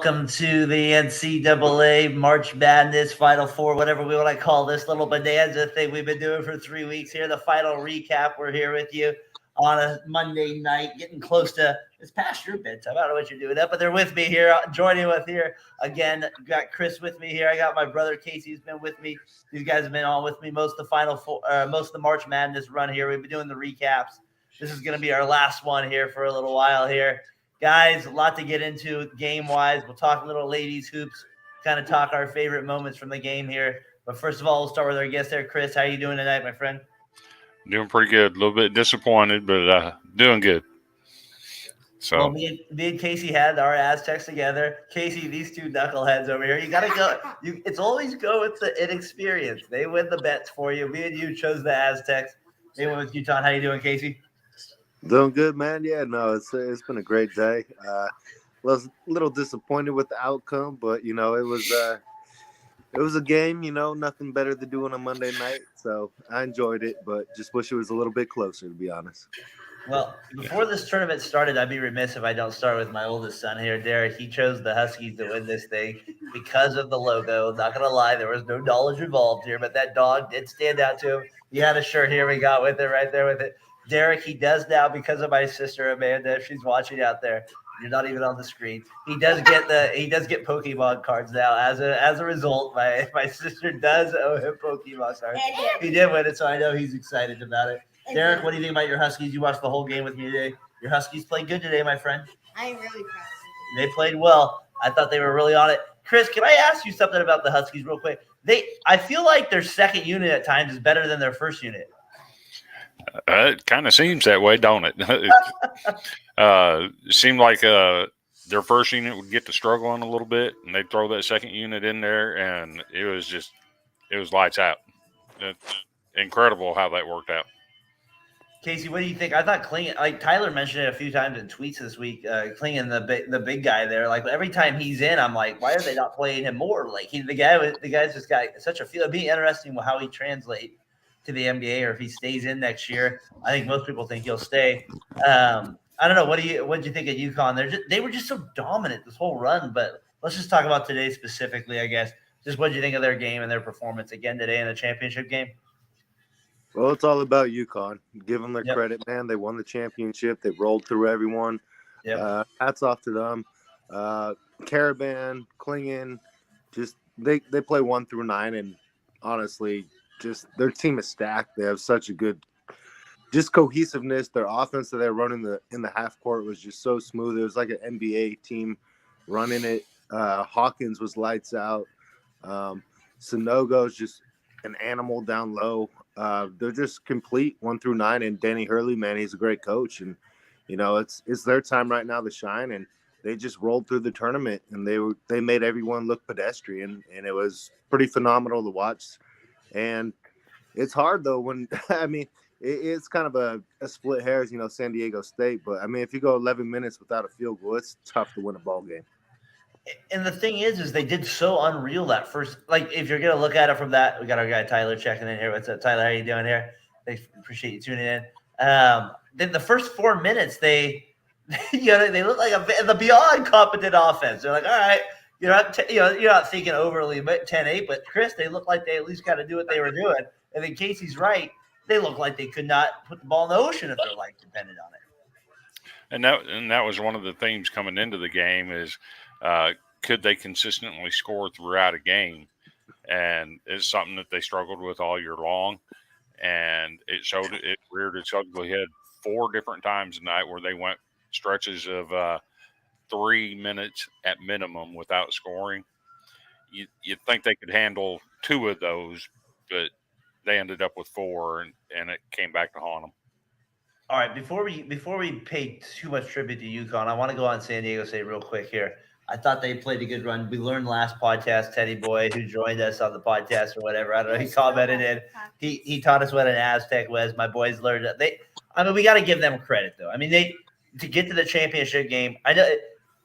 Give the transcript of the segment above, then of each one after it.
welcome to the NCAA March Madness Final Four, whatever we want to call this little bonanza thing we've been doing for 3 weeks here. The final recap. We're here with you on a Monday night, getting close to it's past your bedtime. I don't know what you're doing up, but they're with me here, joining with here again. Got Chris with me here. I got my brother Casey's been with me. These guys have been on with me most of the Final Four, most of the March Madness run here. We've been doing the recaps. This is going to be our last one here for a little while here. Guys, a lot to get into game-wise. We'll talk a little ladies hoops, kind of talk our favorite moments from the game here. But first of all, we'll start with our guest there. Chris, how you doing tonight, my friend? Doing pretty good. A little bit disappointed, but doing good. So, well, me and Casey had our Aztecs together. Casey, these two knuckleheads over here, you got to go. It's always go with the inexperience. They win the bets for you. Me and you chose the Aztecs. They went with UCONN. How you doing, Casey? Doing good, man. Yeah, no, it's been a great day. Was a little disappointed with the outcome, but it was a game. Nothing better to do on a Monday night, so I enjoyed it. But just wish it was a little bit closer, to be honest. Well, before this tournament started, I'd be remiss if I don't start with my oldest son here, Derek. He chose the Huskies to win this thing because of the logo. Not gonna lie, there was no knowledge involved here, but that dog did stand out to him. He had a shirt here. We got with it right there with it. Derek, he does now because of my sister Amanda. If she's watching out there, you're not even on the screen. He does get Pokemon cards now. As a result, my sister does owe him Pokemon cards. He did win it, so I know he's excited about it. Derek, what do you think about your Huskies? You watched the whole game with me today. Your Huskies played good today, my friend. I am really proud of them. They played well. I thought they were really on it. Chris, can I ask you something about the Huskies real quick? I feel like their second unit at times is better than their first unit. It kind of seems that way, don't it? It seemed like their first unit would get to struggling a little bit, and they'd throw that second unit in there, and it was lights out. It's incredible how that worked out. Casey, what do you think? I thought Klingon, like Tyler mentioned it a few times in tweets this week. Klingon, the big guy there, like every time he's in, I'm like, why are they not playing him more? Like the guy's just got such a feel. It'd be interesting how he translates to the NBA or if he stays in next year. I think most people think he'll stay. I don't know. What did you think of UConn? They were just so dominant this whole run. But let's just talk about today specifically, I guess. Just what did you think of their game and their performance again today in the championship game? Well, it's all about UConn. Give them their credit, man. They won the championship. They rolled through everyone. Yep. Hats off to them. Caravan, Klingon, just they play 1 through 9, and honestly, just their team is stacked. They have such a good just cohesiveness. Their offense that they're running in the half court was just so smooth. It was like an NBA team running it. Hawkins was lights out. Sanogo's just an animal down low. They're just complete 1 through 9. And Danny Hurley, man, he's a great coach. And, it's their time right now to shine. And they just rolled through the tournament, and they made everyone look pedestrian. And it was pretty phenomenal to watch. And it's hard, though, when – I mean, it's kind of a split hairs, San Diego State. But, I mean, if you go 11 minutes without a field goal, it's tough to win a ball game. And the thing is they did so unreal that first – like, if you're going to look at it from that – we got our guy Tyler checking in here. What's up, Tyler? How you doing here? Thanks. Appreciate you tuning in. Then the first 4 minutes, they look like the beyond competent offense. They're like, all right – you're not thinking overly 10-8, but Chris, they look like they at least got to do what they were doing. And then Casey's right; they look like they could not put the ball in the ocean if their life depended on it. And that was one of the themes coming into the game is could they consistently score throughout a game? And it's something that they struggled with all year long, and it reared its ugly head 4 different times tonight where they went stretches of 3 minutes at minimum without scoring. You'd think they could handle 2 of those, but they ended up with 4, and it came back to haunt them. All right, before we pay too much tribute to UConn, I want to go on San Diego State real quick here. I thought they played a good run. We learned last podcast, Teddy Boy, who joined us on the podcast or whatever. I don't know. He commented in. He taught us what an Aztec was. My boys learned it. We got to give them credit though. I mean, to get to the championship game. I know.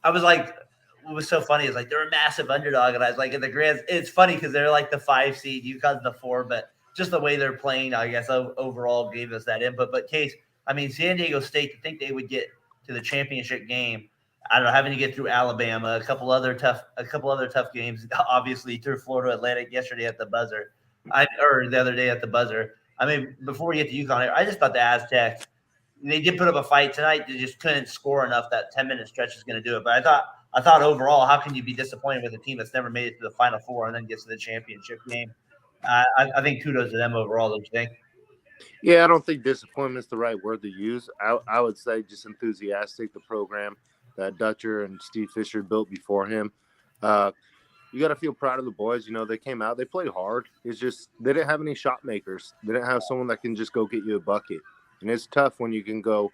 I was like, what was so funny is like they're a massive underdog, and I was like in the grand. It's funny because they're like the 5 seed, UConn's the 4, but just the way they're playing, I guess overall gave us that input. But Case, I mean, San Diego State, to think they would get to the championship game I don't know, having to get through Alabama, a couple other tough games, obviously through Florida Atlantic yesterday at the buzzer, or the other day at the buzzer. I mean, before we get to UConn, I just thought the Aztecs, they did put up a fight tonight. They just couldn't score enough. That 10-minute stretch is going to do it. But I thought overall, how can you be disappointed with a team that's never made it to the Final Four and then gets to the championship game? I think kudos to them overall. Don't you think? Yeah, I don't think disappointment is the right word to use. I would say just enthusiastic. The program that Dutcher and Steve Fisher built before him. You got to feel proud of the boys. You know, they came out, they played hard. It's just they didn't have any shot makers. They didn't have someone that can just go get you a bucket. And it's tough when you can go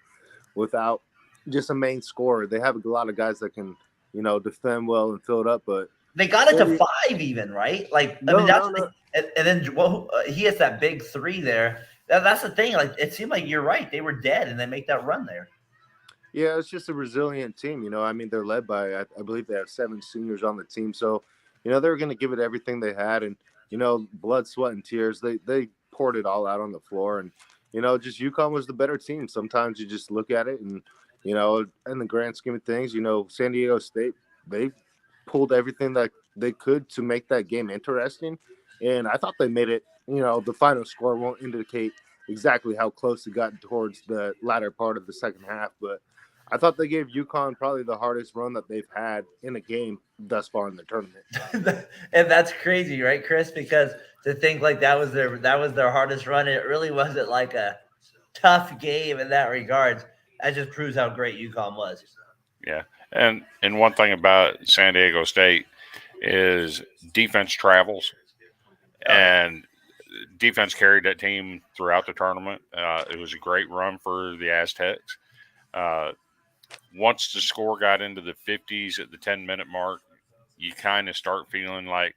without just a main scorer. They have a lot of guys that can, you know, defend well and fill it up, but they got it to 5 even, right? Like, I mean, that's no. And then he has that big 3 there. That's the thing. Like, it seemed like you're right. They were dead, and they make that run there. Yeah, it's just a resilient team. You know, I mean, they're led by, I believe they have 7 seniors on the team. So, you know, they're going to give it everything they had. And, you know, blood, sweat, and tears, they poured it all out on the floor. And, you know, just UConn was the better team. Sometimes you just look at it and, you know, in the grand scheme of things, you know, San Diego State, they pulled everything that they could to make that game interesting. And I thought they made it, you know, the final score won't indicate exactly how close it got towards the latter part of the second half. But I thought they gave UConn probably the hardest run that they've had in a game thus far in the tournament. And that's crazy, right, Chris? Because to think like that was their hardest run, it really wasn't like a tough game in that regards. That just proves how great UConn was. Yeah, and one thing about San Diego State is defense travels, and defense carried that team throughout the tournament. It was a great run for the Aztecs. Once the score got into the 50s at the 10-minute mark, you kind of start feeling like,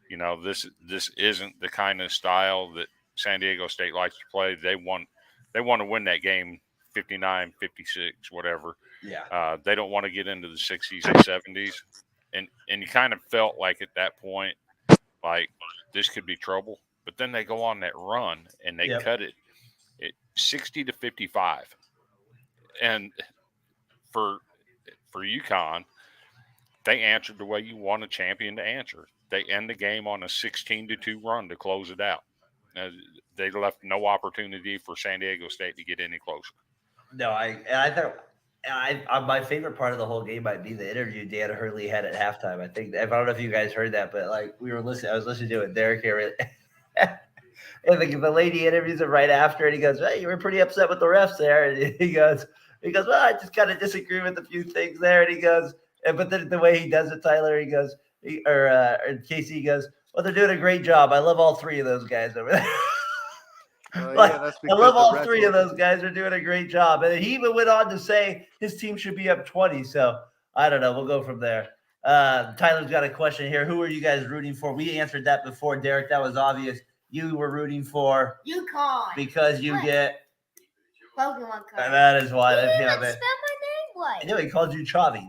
you know, this isn't the kind of style that San Diego State likes to play. They want to win that game 59, 56, whatever. Yeah. They don't want to get into the 60s and 70s. And you kind of felt like at that point, like this could be trouble. But then they go on that run and they cut it 60 to 55. And for UConn, they answered the way you want a champion to answer. They end the game on a 16-2 run to close it out. They left no opportunity for San Diego State to get any closer. No, I thought my favorite part of the whole game might be the interview Dan Hurley had at halftime. I don't know if you guys heard that, but like I was listening to it. Derek here, and the lady interviews him right after, and he goes, "Hey, you were pretty upset with the refs there," and he goes, "Well, I just kind of disagree with a few things there," and he goes, but then the way he does it, Tyler, he goes, or Casey, he goes, "Well, they're doing a great job. I love all 3 of those guys over there." I love all 3 of those guys. Are doing a great job. And he even went on to say his team should be up 20. So I don't know. We'll go from there. Tyler's got a question here. Who are you guys rooting for? We answered that before, Derek. That was obvious. You were rooting for UConn because you get Pokemon cards. That is why. He didn't even spell my name right. I know he called you Chavi.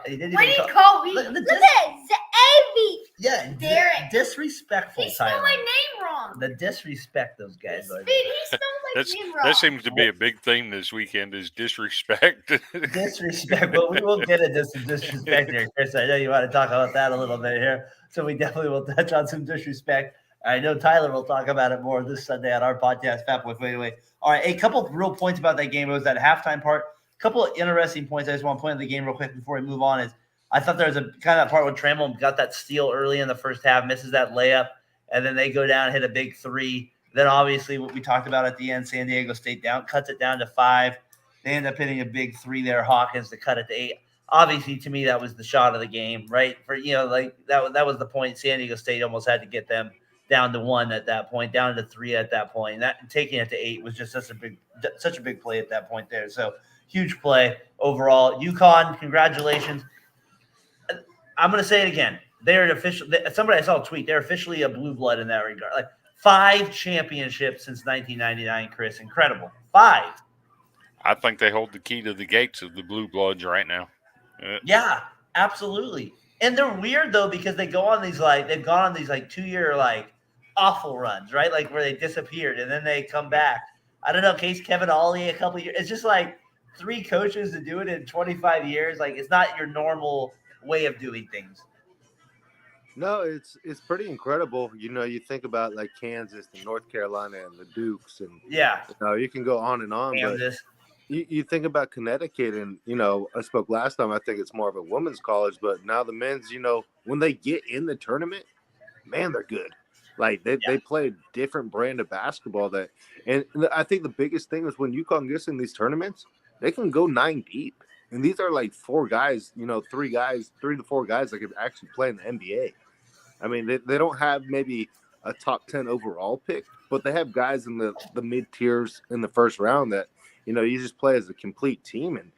He didn't What even did he call me? Look at Zavy. Yeah, Derek. Disrespectful. He spelled Tyler. my name wrong. The disrespect those guys. He spelled my name wrong. That seems to be a big theme this weekend is disrespect. Disrespect. Well, we will get into some disrespect here, Chris. I know you want to talk about that a little bit here. So we definitely will touch on some disrespect. I know Tyler will talk about it more this Sunday on our podcast, Fat Boy Fadeaway. All right, a couple of real points about that game. It was that halftime part. A couple of interesting points I just want to point out the game real quick before we move on is I thought there was a kind of that part where Trammell got that steal early in the first half, misses that layup, and then they go down and hit a big 3. Then obviously what we talked about at the end, San Diego State cuts it down to 5. They end up hitting a big 3 there, Hawkins, to cut it to 8. Obviously, to me, that was the shot of the game, right? For that was the point. San Diego State almost had to get them down to 1 at that point, down to 3 at that point. And that taking it to 8 was just such a big play at that point there. So huge play overall. UConn, congratulations. I'm going to say it again. They're official. Somebody I saw a tweet. They're officially a blue blood in that regard. Like 5 championships since 1999, Chris. Incredible. 5. I think they hold the key to the gates of the blue bloods right now. Yeah, absolutely. And they're weird though because they've gone on these 2-year awful runs, right? Like where they disappeared and then they come back. I don't know, Kevin Ollie a couple of years. It's just like 3 coaches to do it in 25 years. Like, it's not your normal way of doing things. No, it's pretty incredible. You know, you think about like Kansas and North Carolina and the Dukes, and Yeah, you can go on and on. But Kansas. you think about Connecticut, and I spoke last time. I think it's more of a women's college, but now the men's. When they get in the tournament, man, they're good. Like they play a different brand of basketball. And I think the biggest thing is when UConn gets in these tournaments, they can go 9 deep, and these are like 4 guys. 3 to 4 guys that can actually play in the NBA. I mean, they don't have maybe a top 10 overall pick, but they have guys in the mid tiers in the first round that, you just play as a complete team. And,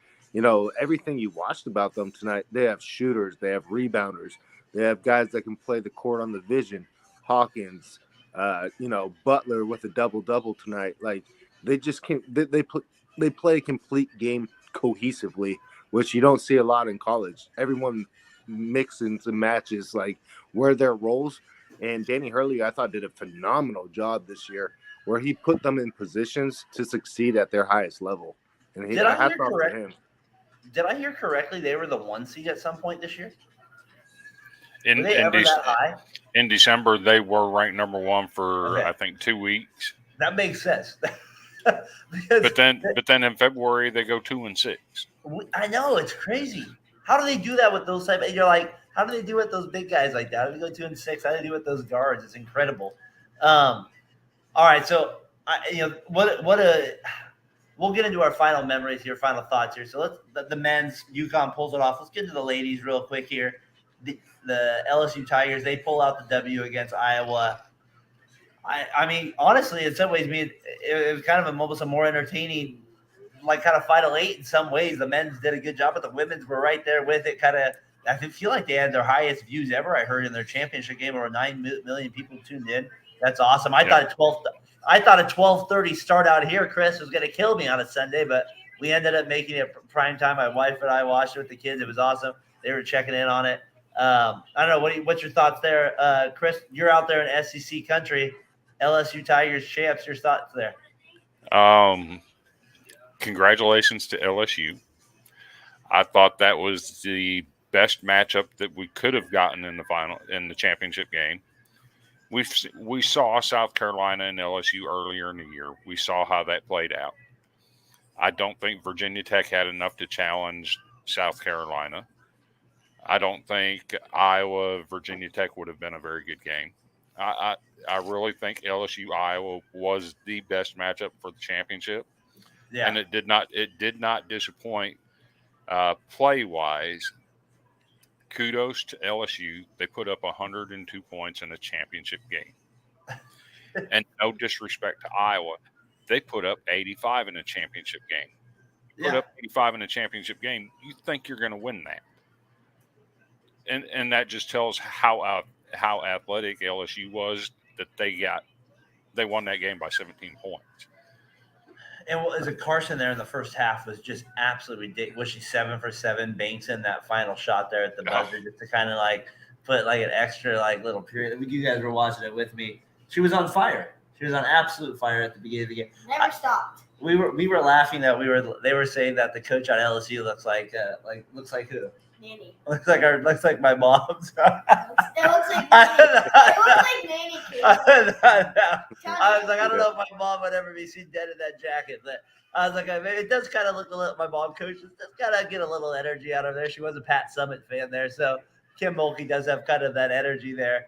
everything you watched about them tonight, they have shooters, they have rebounders, they have guys that can play the court on the vision. Hawkins, Butler with a double-double tonight. Like, they just can't, they play a complete game cohesively, which you don't see a lot in college. Everyone mixes and matches like where their roles. And Danny Hurley, I thought, did a phenomenal job this year where he put them in positions to succeed at their highest level. And Did I hear hats off to correct? him. Did I hear correctly? They were the 1 seed at some point this year. In Were they ever that high? In December, they were ranked number 1 for Okay. I think 2 weeks. That makes sense. But then in February they go 2-6. I know, it's crazy. How do they do that with those type? You're like, how do they do it with those big guys like that? How do they go 2-6? How do they do it with those guards? It's incredible. All right, so we'll get into our final memories here, final thoughts here. So the men's UConn pulls it off. Let's get to the ladies real quick here. The LSU Tigers, they pull out the W against Iowa. I mean, honestly, in some ways, it was kind of almost a more entertaining, like kind of Final 8 in some ways. The men's did a good job, but the women's were right there with it. I feel like they had their highest views ever. I heard in their championship game, over 9 million people tuned in. That's awesome. I thought a 12:30 start out here, Chris, was going to kill me on a Sunday, but we ended up making it prime time. My wife and I watched it with the kids. It was awesome. They were checking in on it. I don't know. What's your thoughts there, Chris? You're out there in SEC country. LSU Tigers champs. Your thoughts there? Congratulations to LSU. I thought that was the best matchup that we could have gotten in the championship game. We saw South Carolina and LSU earlier in the year. We saw how that played out. I don't think Virginia Tech had enough to challenge South Carolina. I don't think Virginia Tech would have been a very good game. I really think LSU Iowa was the best matchup for the championship. Yeah. And it did not disappoint play wise. Kudos to LSU. They put up 102 points in a championship game. And no disrespect to Iowa, they put up 85 in a championship game. Put up 85 in a championship game, you think you're going to win that. And that just tells how athletic LSU was, that they won that game by 17 points. And as a Carson there in the first half was just absolutely ridiculous. Was she 7 for 7? Banks in that final shot there at the buzzer just to kind of like put like an extra like little period. I mean, you guys were watching it with me. She was on fire. She was on absolute fire at the beginning of the game. Never stopped. We were laughing that they were saying that the coach on LSU looks like who? Nanny. Looks like my mom's. It looks like Nanny. It looks like Nanny too. I was like, I don't know if my mom would ever be seen dead in that jacket, but I was like, it does kind of look a little. My mom coaches does kind of get a little energy out of there. She was a Pat Summitt fan there, so Kim Mulkey does have kind of that energy there.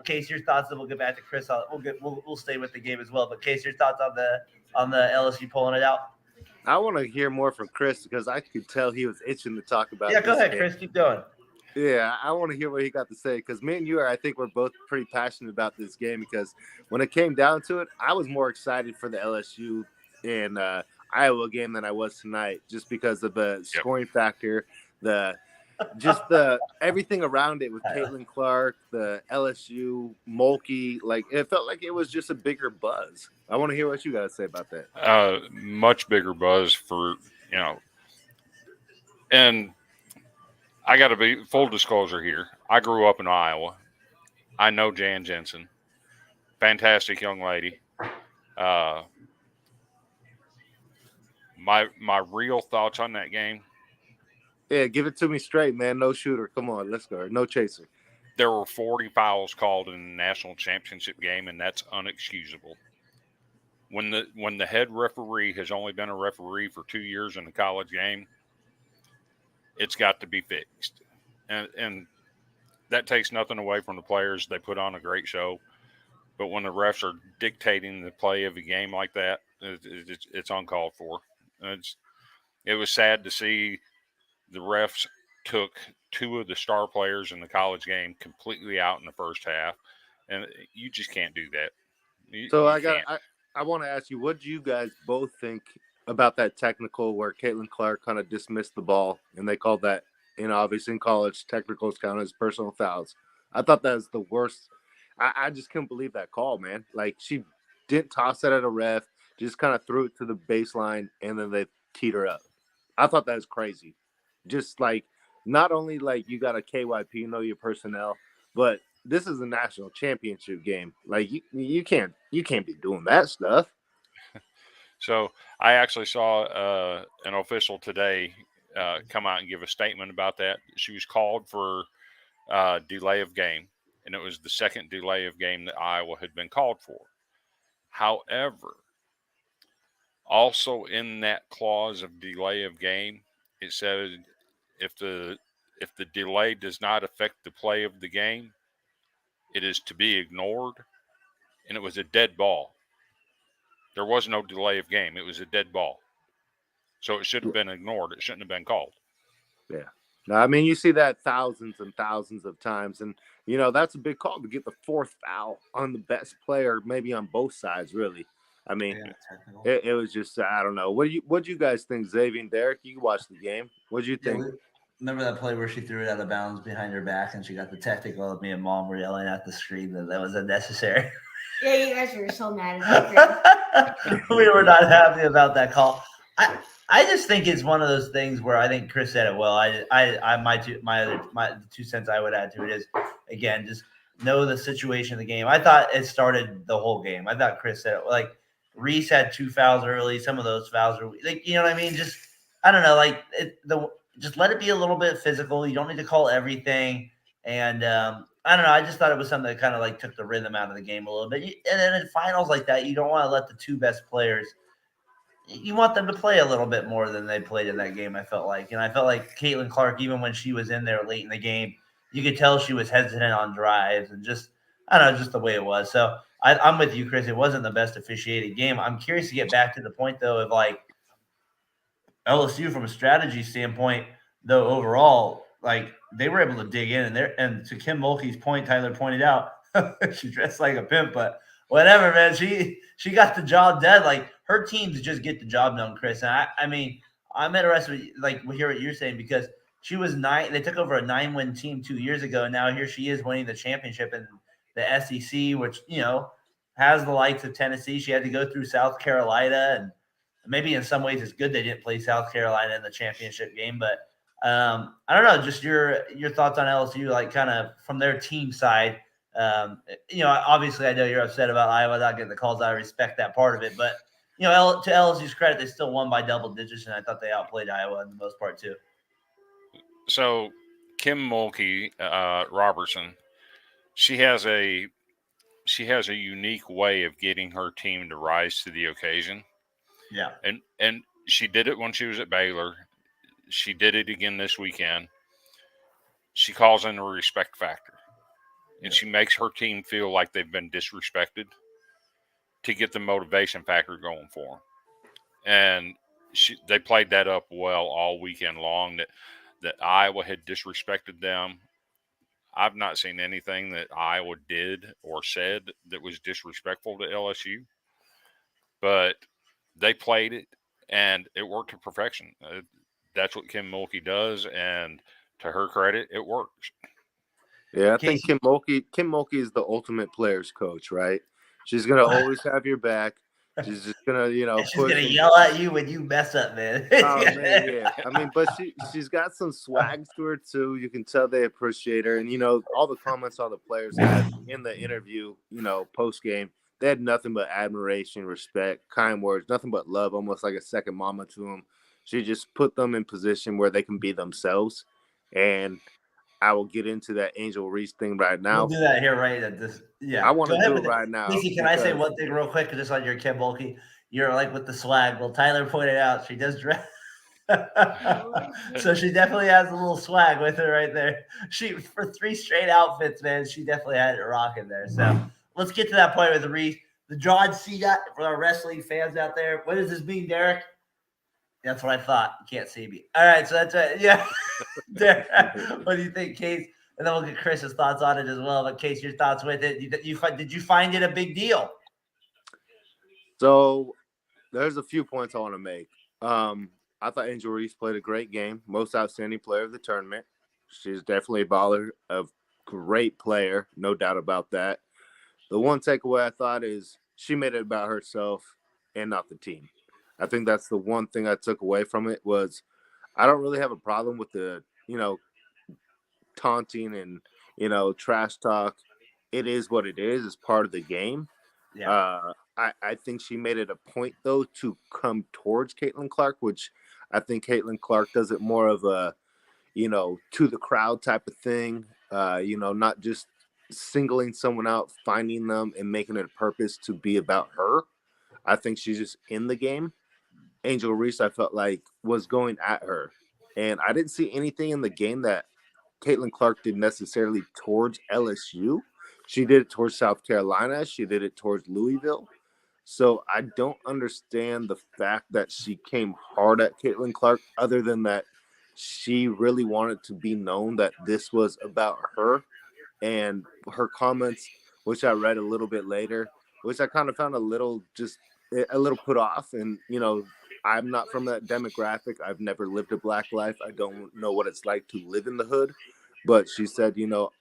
Case, your thoughts, and we'll get back to Chris. We'll stay with the game as well. But Case, your thoughts on the LSU pulling it out? I want to hear more from Chris because I could tell he was itching to talk about. Yeah, go ahead, game. Chris. Keep going. Yeah, I want to hear what he got to say because me and you I think we're both pretty passionate about this game because when it came down to it, I was more excited for the LSU and Iowa game than I was tonight just because of the scoring factor, the everything around it with Caitlin Clark, the LSU, Mulkey. Like, it felt like it was just a bigger buzz. I want to hear what you got to say about that. Much bigger buzz for, and I got to be full disclosure here. I grew up in Iowa. I know Jan Jensen. Fantastic young lady. my real thoughts on that game. Yeah, give it to me straight, man. No shooter. Come on, let's go. No chaser. There were 40 fouls called in the national championship game, and that's unexcusable. When the head referee has only been a referee for 2 years in the college game, it's got to be fixed. And that takes nothing away from the players. They put on a great show. But when the refs are dictating the play of a game like that, it's uncalled for. It was sad to see the refs took two of the star players in the college game completely out in the first half, and you just can't do that. I want to ask you, what do you guys both think about that technical where Caitlin Clark kind of dismissed the ball, and they called that, obviously in college, technicals count as personal fouls. I thought that was the worst. I just couldn't believe that call, man. Like, she didn't toss it at a ref, just kind of threw it to the baseline, and then they teed her up. I thought that was crazy. Just like, not only like you got a KYP, know your personnel, but this is a national championship game. Like, you can't be doing that stuff. So I actually saw an official today come out and give a statement about that. She was called for delay of game, and it was the second delay of game that Iowa had been called for. However, also in that clause of delay of game, it said if the delay does not affect the play of the game, it is to be ignored, and it was a dead ball. There was no delay of game. It was a dead ball. So it should have been ignored. It shouldn't have been called. Yeah. No, I mean, you see that thousands and thousands of times, and, that's a big call to get the fourth foul on the best player, maybe on both sides, really. I mean, it was just, I don't know. What do you guys think, Xavier and Derek? You watched the game. What do you think? Remember that play where she threw it out of bounds behind her back and she got the technical of me and Mom were yelling at the screen that was unnecessary. Yeah, you guys were so mad at me. We were not happy about that call. I just think it's one of those things where I think Chris said it well. My 2 cents I would add to it is, again, just know the situation of the game. I thought it started the whole game. I thought Chris said it like Resse had 2 fouls early. Some of those fouls are like, you know what I mean? Just, I don't know, like just let it be a little bit physical. You don't need to call everything. And I don't know. I just thought it was something that kind of like took the rhythm out of the game a little bit. And then in finals like that, you don't want to let the two best players. You want them to play a little bit more than they played in that game, I felt like. And I felt like Caitlin Clark, even when she was in there late in the game, you could tell she was hesitant on drives and just, I don't know, just the way it was. So I'm with you, Chris. It wasn't the best officiated game. I'm curious to get back to the point, though, of like LSU from a strategy standpoint, though, overall, like they were able to dig in. And to Kim Mulkey's point, Tyler pointed out, she dressed like a pimp, but whatever, man. She got the job done. Like, her teams just get the job done, Chris. And I mean, I'm interested, like, we hear what you're saying, because she was 9. They took over a 9-win team 2 years ago, and now here she is winning the championship in the SEC, which has the likes of Tennessee. She had to go through South Carolina, and maybe in some ways it's good they didn't play South Carolina in the championship game. But I don't know, just your thoughts on LSU, like kind of from their team side. Obviously I know you're upset about Iowa not getting the calls. I respect that part of it, but to LSU's credit, they still won by double digits, and I thought they outplayed Iowa in the most part too. So Kim Mulkey Robertson, she has a unique way of getting her team to rise to the occasion. Yeah. And she did it when she was at Baylor. She did it again this weekend. She calls in a respect factor. And she makes her team feel like they've been disrespected to get the motivation factor going for them. And they played that up well all weekend long, that Iowa had disrespected them. I've not seen anything that Iowa did or said that was disrespectful to LSU. But they played it, and it worked to perfection. That's what Kim Mulkey does, and to her credit, it works. Yeah, I think Kim Mulkey is the ultimate players coach, right? She's gonna always have your back. She's just gonna, she's gonna yell at you when you mess up, man. Oh man, yeah. I mean, but she's got some swag to her too. You can tell they appreciate her, and all the comments all the players had in the interview, post game, they had nothing but admiration, respect, kind words, nothing but love, almost like a second mama to them. She just put them in position where they can be themselves. And I will get into that Angel Reese thing right We'll now. do that here right at this. Yeah. I want Go to ahead do it with it. right now. Casey, can I say because one thing real quick? Just on your Kim Bulky, you're like with the swag. Well, Tyler pointed out she does dress. So she definitely has a little swag with her right there. She for 3 straight outfits, man. She definitely had it rocking there. So let's get to that point with the Reese. The John Cena for our wrestling fans out there. What does this mean, Derek? That's what I thought. You can't see me. All right, so that's it. Yeah. Derek, what do you think, Case? And then we'll get Chris's thoughts on it as well. But Case, your thoughts with it. Did you find it a big deal? So there's a few points I want to make. I thought Angel Reese played a great game, most outstanding player of the tournament. She's definitely a baller, a great player, no doubt about that. The one takeaway I thought is she made it about herself and not the team. I think that's the one thing I took away from it was I don't really have a problem with the, taunting and, trash talk. It is what it is. It's part of the game. Yeah. I think she made it a point, though, to come towards Caitlin Clark, which I think Caitlin Clark does it more of a, to the crowd type of thing, not just singling someone out, finding them and making it a purpose to be about her. I think she's just in the game. Angel Reese, I felt like, was going at her. And I didn't see anything in the game that Caitlin Clark did necessarily towards LSU. She did it towards South Carolina. She did it towards Louisville. So I don't understand the fact that she came hard at Caitlin Clark, other than that she really wanted to be known that this was about her. And her comments, which I read a little bit later, which I kind of found a little put off. And, I'm not from that demographic. I've never lived a black life. I don't know what it's like to live in the hood. But she said,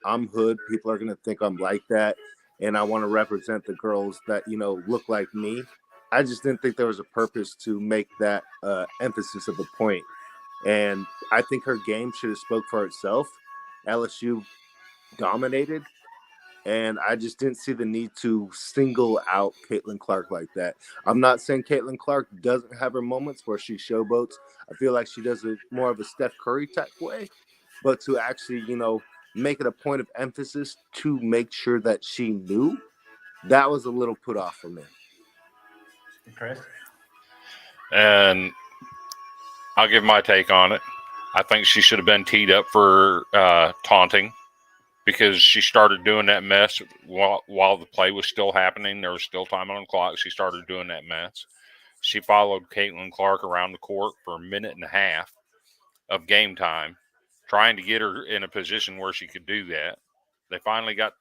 I'm hood. People are going to think I'm like that. And I want to represent the girls that, look like me. I just didn't think there was a purpose to make that emphasis of a point. And I think her game should have spoke for itself. LSU dominated. And I just didn't see the need to single out Caitlin Clark like that. I'm not saying Caitlin Clark doesn't have her moments where she showboats. I feel like she does it more of a Steph Curry type way. But to actually, make it a point of emphasis to make sure that she knew, that was a little put off for me. Chris? And I'll give my take on it. I think she should have been teed up for taunting, because she started doing that mess while the play was still happening. There was still time on the clock. She started doing that mess. She followed Caitlin Clark around the court for a minute and a half of game time, trying to get her in a position where she could do that. They finally got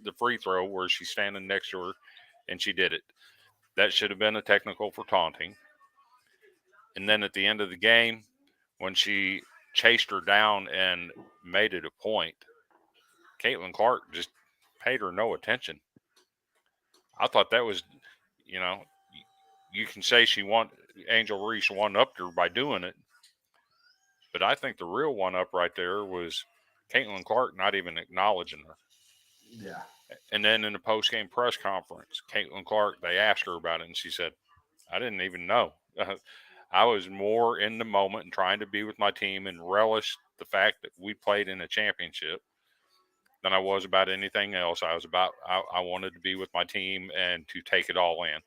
the free throw where she's standing next to her, and she did it. That should have been a technical for taunting. And then at the end of the game, when she chased her down and made it a point, Caitlin Clark just paid her no attention. I thought that was, you can say Angel Reese one-upped her by doing it, but I think the real one-up right there was Caitlin Clark not even acknowledging her. Yeah. And then in the post-game press conference, Caitlin Clark, they asked her about it, and she said, I didn't even know. I was more in the moment and trying to be with my team and relish the fact that we played in a championship than I was about anything else. I wanted to be with my team and to take it all in.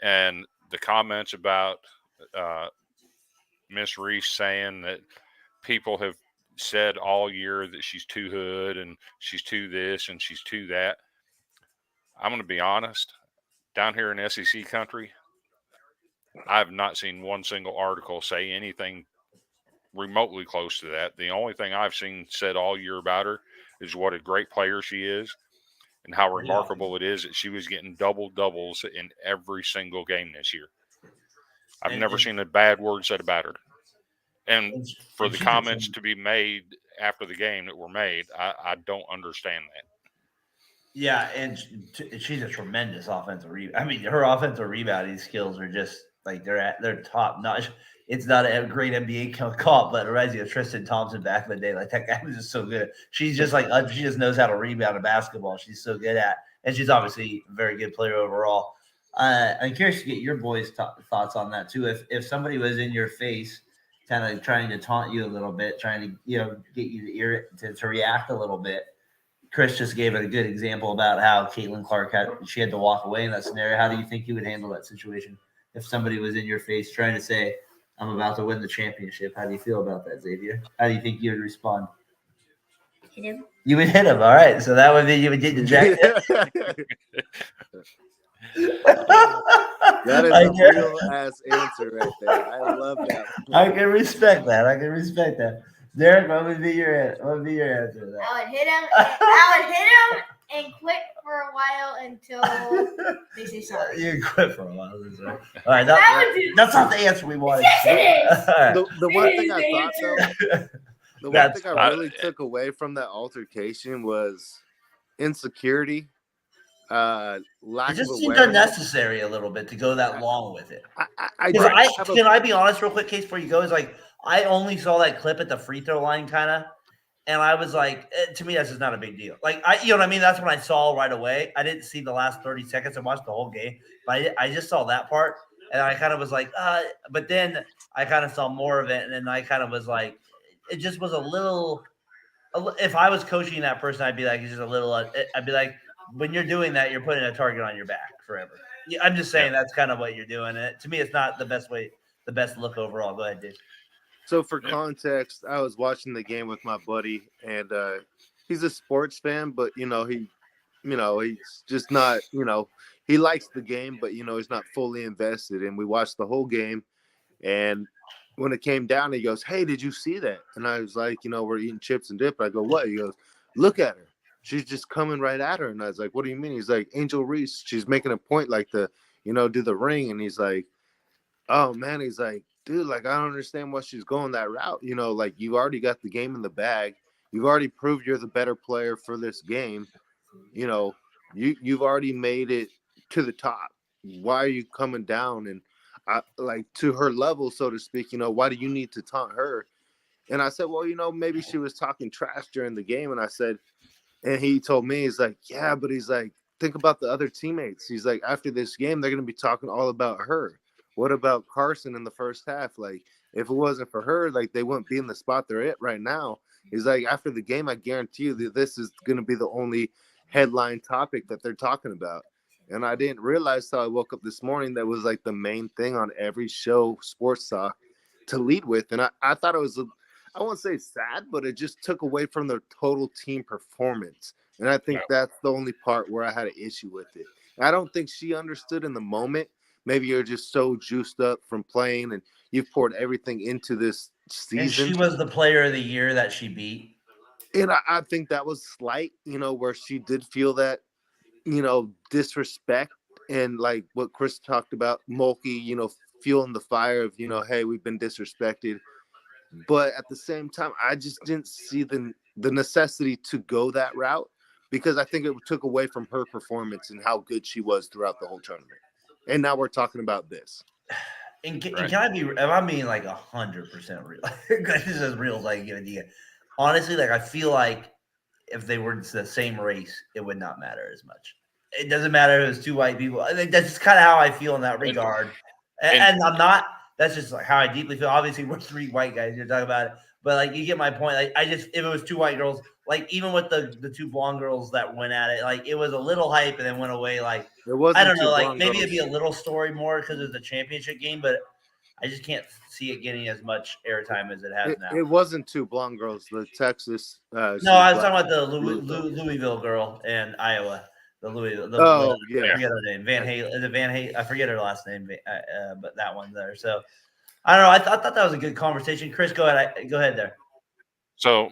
And the comments about Miss Reese saying that people have said all year that she's too hood and she's too this and she's too that. I'm going to be honest. Down here in SEC country, I have not seen one single article say anything remotely close to that. The only thing I've seen said all year about her is what a great player she is and how remarkable it is that she was getting doubles in every single game this year. I've never seen a bad word said about her. And for the comments to be made after the game that were made, I don't understand that. Yeah, and she's a tremendous offensive rebound. I mean, her offensive rebounding skills are just like they're top notch. it's not a great NBA call, but it reminds me of Tristan Thompson back in the day. Like that guy was just so good. She's just like she just knows how to rebound a basketball. She's so good at, and she's obviously a very good player overall. I'm curious to get your boys' thoughts on that too. If somebody was in your face, kind of trying to taunt you a little bit, trying to get you to react a little bit. Chris just gave it a good example about how Caitlin Clark had to walk away in that scenario. How do you think you would handle that situation if somebody was in your face trying to say, "I'm about to win the championship"? How do you feel about that, Xavier? How do you think you would respond? Hit him. You would hit him, all right. So that would be you would get ejected. That is a real ass answer right there. I love that. I can respect that. Derek, what would be your answer to that? I would hit him and quit for a while until they say sorry. You quit for a while. All right, that's not the answer we wanted. Yes, it is. All right. The one thing I thought though, the one thing I really took away from that altercation was insecurity, lack it just of seemed awareness. unnecessary a little bit to go that long with it. Can I be honest real quick, Case, before you go? Is like I only saw that clip at the free throw line, kind of, and I was like, to me, that's just not a big deal. Like you know what I mean? That's what I saw right away. I didn't see the last 30 seconds. I watched the whole game, but I just saw that part, and I kind of was like, but then I kind of saw more of it, and then I kind of was like, it just was a little. If I was coaching that person, I'd be like, it's just a little. I'd be like, when you're doing that, you're putting a target on your back forever. I'm just saying that's kind of what you're doing. To me, it's not the best way, the best look overall. Go ahead, dude. So for context, I was watching the game with my buddy, and he's a sports fan, but he's just not, he likes the game, but he's not fully invested. And we watched the whole game, and when it came down, he goes, "Hey, did you see that?" And I was like, we're eating chips and dip. I go, "What?" He goes, "Look at her. She's just coming right at her." And I was like, "What do you mean?" He's like, "Angel Reese, she's making a point like to, do the ring." And he's like, "Oh man," he's like, "Dude, like I don't understand why she's going that route. Like you've already got the game in the bag. You've already proved you're the better player for this game. You've already made it to the top. Why are you coming down and like to her level, so to speak? Why do you need to taunt her?" And I said, "Well, maybe she was talking trash during the game." And I said, and he told me, he's like, "Yeah, but he's like, think about the other teammates. He's like, after this game, they're going to be talking all about her. What about Carson in the first half? Like, if it wasn't for her, like they wouldn't be in the spot they're at right now." He's like, after the game, I guarantee you that this is going to be the only headline topic that they're talking about. And I didn't realize till I woke up this morning that was like the main thing on every show sports talk to lead with. And I thought it was, I won't say sad, but it just took away from the total team performance. And I think that's the only part where I had an issue with it. I don't think she understood in the moment. Maybe you're just so juiced up from playing and you've poured everything into this season. And she was the player of the year that she beat. And I think that was slight, where she did feel that, disrespect and like what Chris talked about, Mulkey, fueling the fire of, hey, we've been disrespected. But at the same time, I just didn't see the necessity to go that route because I think it took away from her performance and how good she was throughout the whole tournament. And now we're talking about this. And can I be? Am I being like 100% real? This is as real as I can give it to you. Honestly, like I feel like if they were the same race, it would not matter as much. It doesn't matter if it's two white people. I think that's just kind of how I feel in that regard. And I'm not. That's just like how I deeply feel. Obviously, we're three white guys. You're talking about it, but like you get my point. Like if it was two white girls, like even with the two blonde girls that went at it, like it was a little hype and then went away. Like I don't know. Like maybe it'd be a little story more because it's a championship game, but I just can't see it getting as much airtime as it has now. It wasn't two blonde girls. The Texas. No, I was talking about the Louisville girl in Iowa. The Louisville. I forget her name. Van Halen. Is it Van Halen? I forget her last name, but that one's there. So I don't know. I thought that was a good conversation. Chris, go ahead. Go ahead there. So,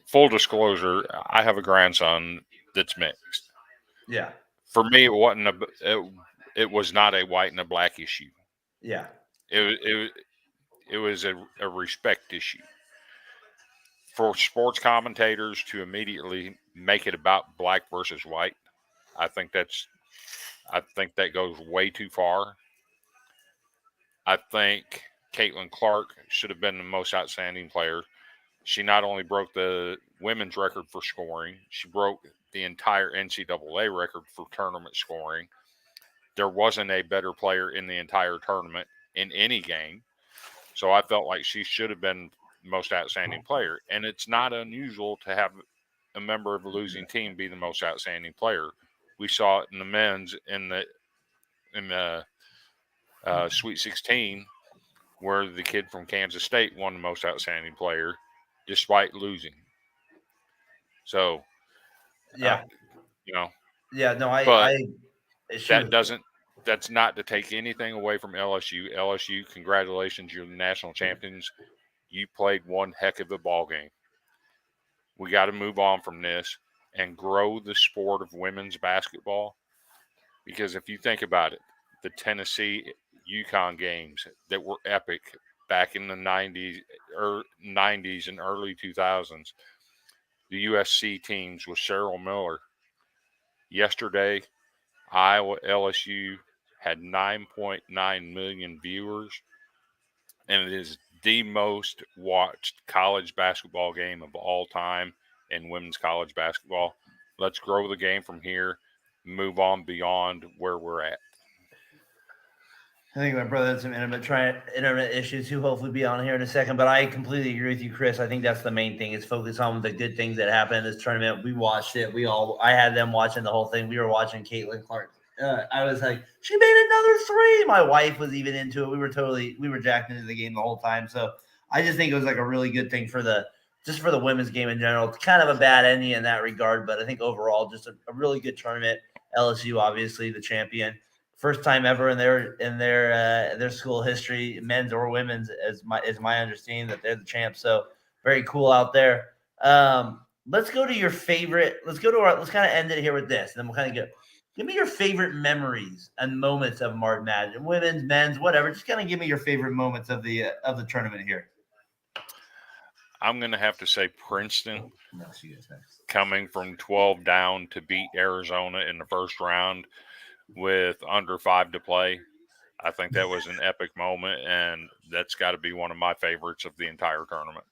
full disclosure, I have a grandson that's mixed. Yeah. For me, it was not a white and a black issue. Yeah. It was a respect issue. For sports commentators to immediately make it about black versus white, I think that goes way too far. I think Caitlin Clark should have been the most outstanding player. She not only broke the women's record for scoring, she broke the entire NCAA record for tournament scoring. There wasn't a better player in the entire tournament in any game. So I felt like she should have been the most outstanding player. And it's not unusual to have a member of a losing team be the most outstanding player. We saw it in the men's in the Sweet 16, where the kid from Kansas State won the most outstanding player despite losing. So, Yeah. No, But that's not to take anything away from LSU. LSU, congratulations, you're the national champions. You played one heck of a ball game. We got to move on from this and grow the sport of women's basketball. Because if you think about it, the Tennessee UConn games that were epic back in the 90s and early 2000s, the USC teams with Cheryl Miller. Yesterday, Iowa LSU had 9.9 million viewers, and it is the most watched college basketball game of all time in women's college basketball. Let's grow the game from here, move on beyond where we're at. I think my brother had some internet issues. He'll hopefully be on here in a second. But I completely agree with you, Chris. I think that's the main thing is focus on the good things that happened in this tournament. We watched it. I had them watching the whole thing. We were watching Caitlin Clark. I was like, she made another three. My wife was even into it. We were jacked into the game the whole time. So I just think it was like a really good thing for the women's game in general. It's kind of a bad ending in that regard, but I think overall just a really good tournament. LSU, obviously the champion. First time ever in their school history, men's or women's, is my understanding that they're the champs. So very cool out there. Let's go to your favorite. Let's kind of end it here with this, and then we'll kind of give me your favorite memories and moments of March Madness, women's, men's, whatever. Just kind of give me your favorite moments of the tournament here. I'm going to have to say Princeton coming from 12 down to beat Arizona in the first round with under 5 to play. I think that was an epic moment, and that's got to be one of my favorites of the entire tournament.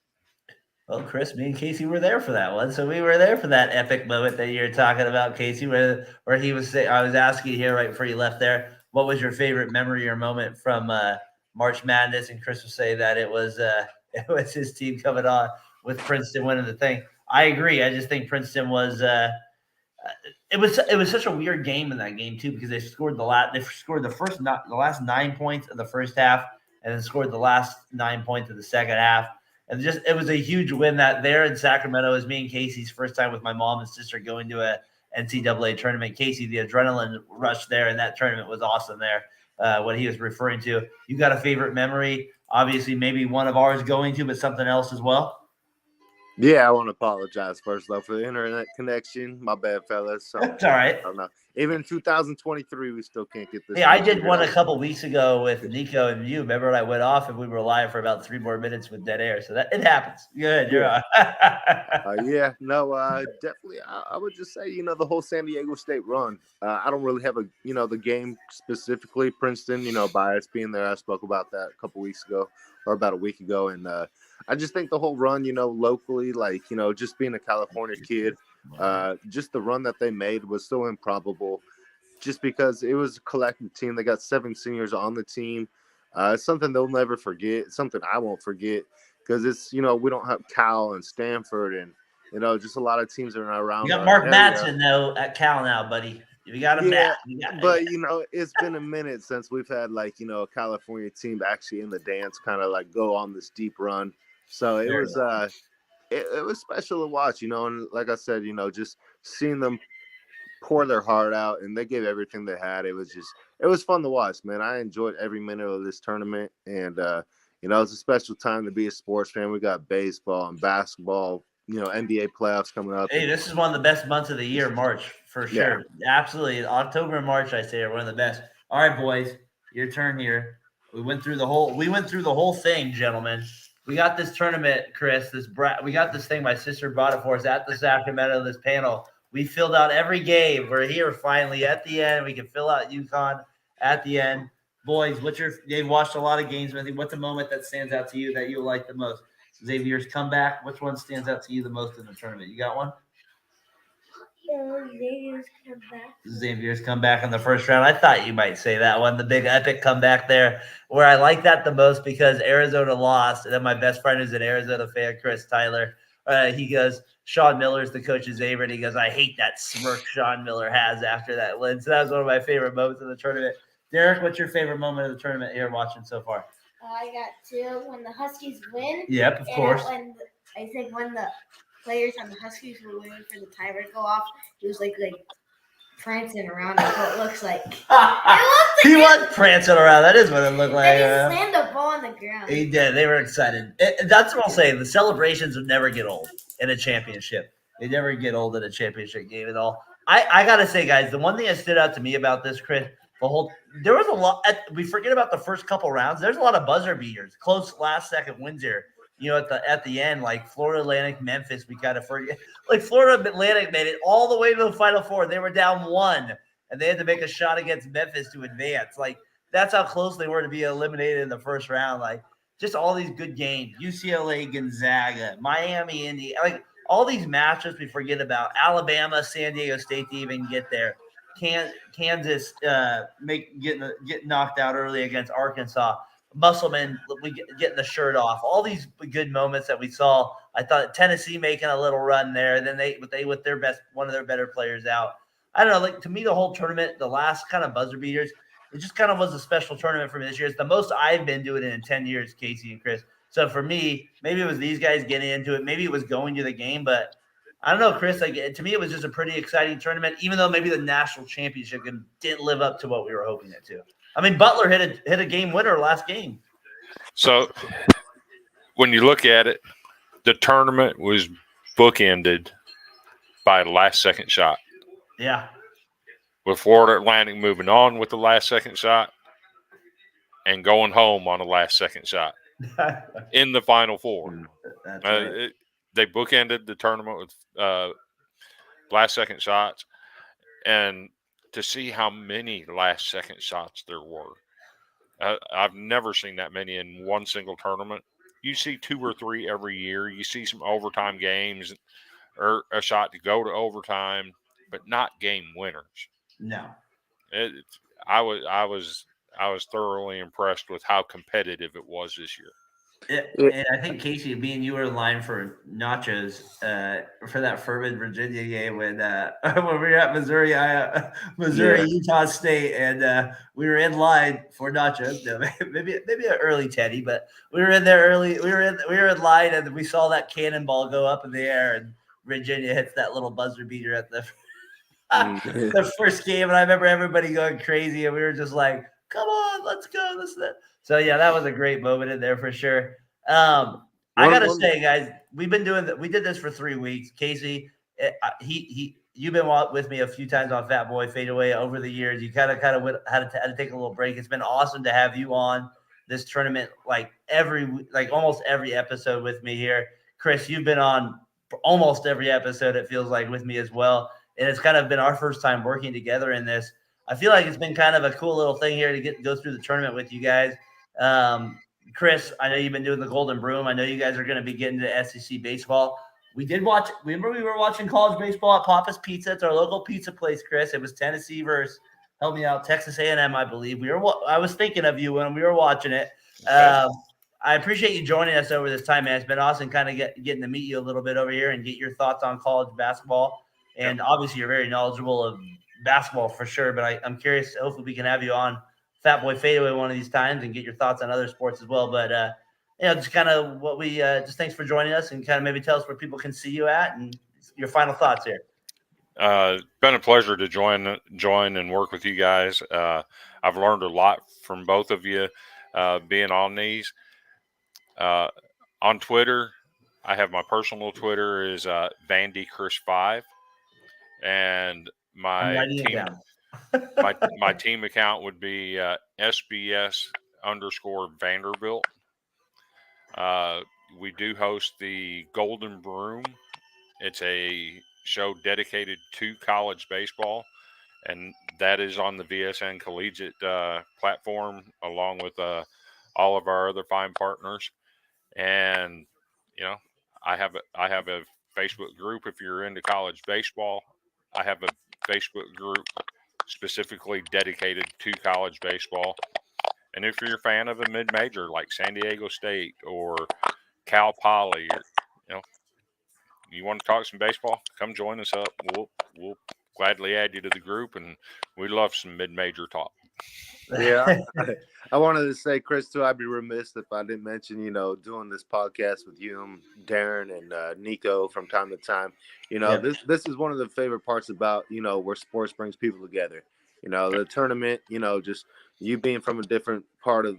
Well, Chris, me and Casey were there for that one. So we were there for that epic moment that you're talking about, Casey, where he was saying, I was asking you here right before you left there, what was your favorite memory or moment from March Madness? And Chris was saying that it was his team coming on with Princeton winning the thing. I agree. I just think Princeton was it was such a weird game in that game too, because they scored the last 9 points of the first half and then scored the last 9 points of the second half. And it was a huge win that there in Sacramento. It was me and Casey's first time with my mom and sister going to a NCAA tournament. Casey, the adrenaline rush there in that tournament was awesome there, what he was referring to. You got a favorite memory? Obviously, maybe one of ours going to, but something else as well? Yeah, I want to apologize first, though, for the internet connection. My bad, fellas. So, that's all right. I don't know. Even in 2023, we still can't get this. Hey, I did one a couple weeks ago with Nico and you. Remember when I went off and we were live for about 3 more minutes with dead air? So that it happens. Good, you're on. Definitely. I would just say, the whole San Diego State run. I don't really have the game specifically. Princeton, bias being there. I spoke about that a couple weeks ago or about a week ago, and I just think the whole run, locally, just being a California kid, just the run that they made was so improbable just because it was a collective team. They got 7 seniors on the team. It's something they'll never forget. It's something I won't forget because it's, we don't have Cal and Stanford and, just a lot of teams that are around. You got Mark Madsen, though, at Cal now, buddy. You got him back. But, it's been a minute since we've had, a California team actually in the dance kind of, go on this deep run. So it was it was special to watch, and like I said, just seeing them pour their heart out and they gave everything they had. It was fun to watch, man. I enjoyed every minute of this tournament, and it's a special time to be a sports fan. We got baseball and basketball, NBA playoffs coming up. Hey, this is one of the best months of the year, March, for sure. Yeah. Absolutely. October and March, I say, are one of the best. All right, boys, your turn here. We went through the whole thing, gentlemen. We got this tournament, Chris. We got this thing. My sister brought it for us at the Sacramento. This panel. We filled out every game. We're here finally at the end. We can fill out UConn at the end. boys, they've watched a lot of games with you. What's a moment that stands out to you that you like the most? Xavier's comeback. Which one stands out to you the most in the tournament? You got one? Xavier's comeback in the first round. I thought you might say that one, the big epic comeback there, where I like that the most because Arizona lost. And then my best friend is an Arizona fan, Chris Tyler. He goes, Sean Miller's the coach of Xavier. And he goes, I hate that smirk Sean Miller has after that win. So that was one of my favorite moments of the tournament. Derek, what's your favorite moment of the tournament you're watching so far? I got two. When the Huskies win. Yep, of course. When the players on the Huskies were waiting for the timer to go off, he was like prancing around. What it looks like. He was prancing around. That is what it looked like. They slammed the ball on the ground. He did. They were excited. That's what I'll say. The celebrations would never get old in a championship. They never get old in a championship game at all. I gotta say, guys, the one thing that stood out to me about this, Chris, there was a lot. We forget about the first couple rounds. There's a lot of buzzer beaters, close last second wins here. At the end, like Florida Atlantic, Memphis, we kind of forget. Like Florida Atlantic made it all the way to the Final Four. They were down 1, and they had to make a shot against Memphis to advance. Like that's how close they were to be eliminated in the first round. Like just all these good games. UCLA, Gonzaga, Miami, Indy, like all these matches we forget about. Alabama, San Diego State to even get there. Kansas get knocked out early against Arkansas. Musselman, getting the shirt off. All these good moments that we saw. I thought Tennessee making a little run there. Then they with their best, one of their better players out. I don't know. Like to me, the whole tournament, the last kind of buzzer beaters, it just kind of was a special tournament for me this year. It's the most I've been doing it in 10 years, Casey and Chris. So for me, maybe it was these guys getting into it. Maybe it was going to the game, but I don't know, Chris. Like to me, it was just a pretty exciting tournament, even though maybe the national championship didn't live up to what we were hoping it to. I mean, Butler hit a game winner last game. So when you look at it, the tournament was bookended by a last-second shot. Yeah. With Florida Atlantic moving on with the last-second shot and going home on a last-second shot in the Final Four. That's right. They bookended the tournament with last-second shots, and to see how many last-second shots there were. I've never seen that many in one single tournament. You see 2 or 3 every year. You see some overtime games or a shot to go to overtime, but not game winners. No. I was thoroughly impressed with how competitive it was this year. And I think Casey, me and you were in line for nachos for that Furman Virginia game when we were at Missouri, Utah State, and we were in line for nachos. No, maybe an early Teddy, but we were in there early. We were in line, and we saw that cannonball go up in the air, and Virginia hits that little buzzer beater at the the first game, and I remember everybody going crazy, and we were just like, "Come on, let's go!" This and that. So yeah, that was a great moment in there for sure. I gotta say, guys, we did this for 3 weeks. Casey, you've been with me a few times on Fat Boy Fadeaway over the years. You kind of had to take a little break. It's been awesome to have you on this tournament, like almost every episode with me here. Chris, you've been on almost every episode. It feels like with me as well, and it's kind of been our first time working together in this. I feel like it's been kind of a cool little thing here to go through the tournament with you guys. Chris, I know you've been doing the Golden Broom. I know you guys are going to be getting to SEC baseball. We did watch. Remember, we were watching college baseball at Papa's Pizza. It's our local pizza place, Chris. It was Tennessee versus, help me out, Texas A&M, I believe. I was thinking of you when we were watching it. I appreciate you joining us over this time, man. It's been awesome kind of getting to meet you a little bit over here and get your thoughts on college basketball. And obviously, you're very knowledgeable of basketball for sure. But I'm curious. Hopefully, we can have you on Fat Boy Fadeaway one of these times and get your thoughts on other sports as well. But just kind of what we just thanks for joining us and kind of maybe tell us where people can see you at and your final thoughts here. Been a pleasure to join and work with you guys. I've learned a lot from both of you being on these. On Twitter, I have my personal Twitter is VandyChris5, and my team my team account would be SBS_Vanderbilt. We do host the Golden Broom. It's a show dedicated to college baseball, and that is on the VSN Collegiate platform, along with all of our other fine partners. And I have a Facebook group if you're into college baseball. I have a Facebook group specifically dedicated to college baseball. And if you're a fan of a mid-major like San Diego State or Cal Poly, or, you want to talk some baseball, come join us up. We'll gladly add you to the group, and we love some mid-major talk. Yeah, I wanted to say, Chris, too, I'd be remiss if I didn't mention, doing this podcast with you and Darren and Nico from time to time. This is one of the favorite parts about, where sports brings people together. The tournament, just you being from a different part of,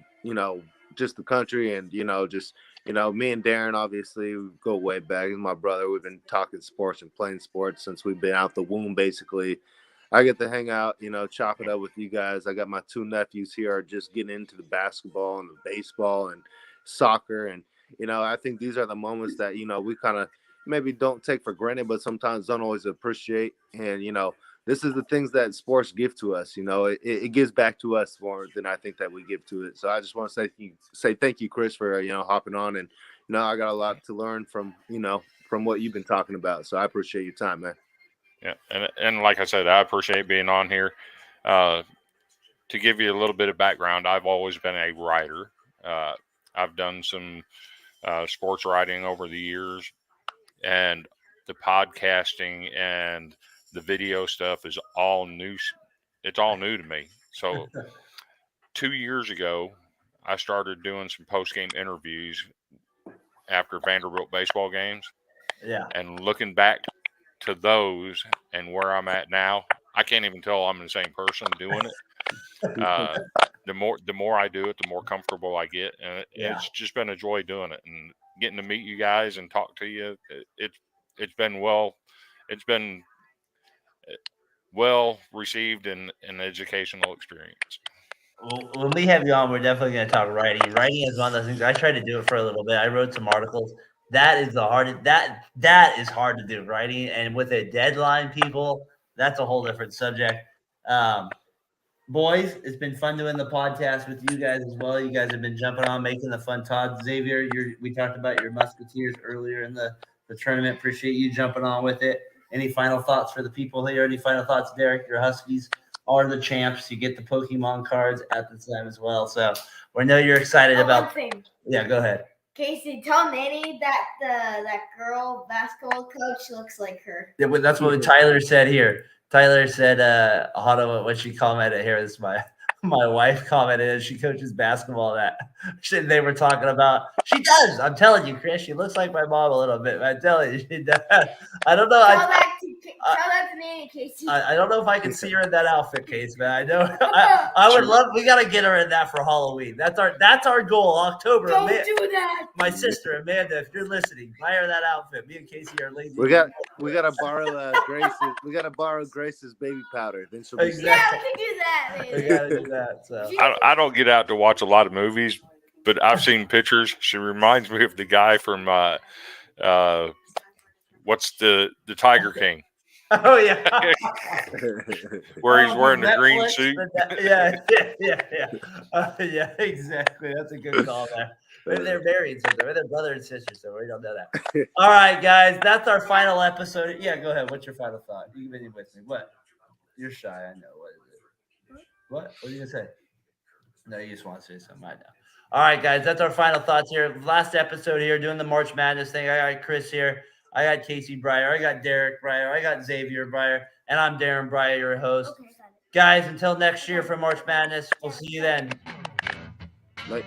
just the country, and, just, me and Darren, obviously, we go way back. He's my brother. We've been talking sports and playing sports since we've been out the womb, basically. I get to hang out, chop it up with you guys. I got my two nephews here are just getting into the basketball and the baseball and soccer. And, I think these are the moments that, we kind of maybe don't take for granted, but sometimes don't always appreciate. And, this is the things that sports give to us. It gives back to us more than I think that we give to it. So I just want to say thank you, Chris, for, hopping on. And, I got a lot to learn from what you've been talking about. So I appreciate your time, man. Yeah, and like I said, I appreciate being on here. To give you a little bit of background, I've always been a writer. I've done some sports writing over the years, and the podcasting and the video stuff is all new. It's all new to me. So 2 years ago, I started doing some post-game interviews after Vanderbilt baseball games. Yeah. And looking back to those and where I'm at now, I can't even tell I'm the same person doing it. The more I do it, the more comfortable I get, and it's just been a joy doing it and getting to meet you guys and talk to you. It's been well received and an educational experience. Well, when we have you on, we're definitely going to talk writing. Writing is one of those things. I tried to do it for a little bit. I wrote some articles. That is the hardest. That is hard to do, writing, and with a deadline, people. That's a whole different subject. Boys, it's been fun doing the podcast with you guys as well. You guys have been jumping on, making the fun. Todd, Xavier, we talked about your Musketeers earlier in the tournament. Appreciate you jumping on with it. Any final thoughts for the people here? Any final thoughts, Derek? Your Huskies are the champs. You get the Pokemon cards at the time as well. So we know you're excited about. One thing. Yeah, go ahead. Casey, tell Nanny that that girl basketball coach looks like her. Yeah, that's what Tyler said here. Tyler said, what she commented here. This is my wife commented. She coaches basketball. That they were talking about. She does. I'm telling you, Chris. She looks like my mom a little bit. I'm telling you, she does. I don't know. Tell that to Nanny, Casey. I don't know if I can see her in that outfit, Case, but I know I would love. We got to get her in that for Halloween. That's our goal. October. Don't do that. My sister Amanda, if you're listening, buy her that outfit. Me and Casey are lazy. We got to borrow Grace's. We got to borrow Grace's baby powder. Then she'll be exactly. Yeah, we can do that. Man. We got to do that. So I don't get out to watch a lot of movies, but I've seen pictures. She reminds me of the guy from what's the Tiger King? Oh yeah, where he's wearing the Netflix, green suit. Yeah, exactly. That's a good call there. Maybe they're married, so they're brother and sister, so we don't know that. All right, guys, that's our final episode. Yeah, go ahead. What's your final thought? You've been with me. What? You're shy. I know. What is it? What are you gonna say? No, you just want to say something. I know. All right, guys, that's our final thoughts here. Last episode here, doing the March Madness thing. I got Chris here. I got Casey Breyer. I got Derek Breyer. I got Xavier Breyer. And I'm Darren Breyer, your host. Okay, guys, until next year for March Madness, we'll see you then. Bye.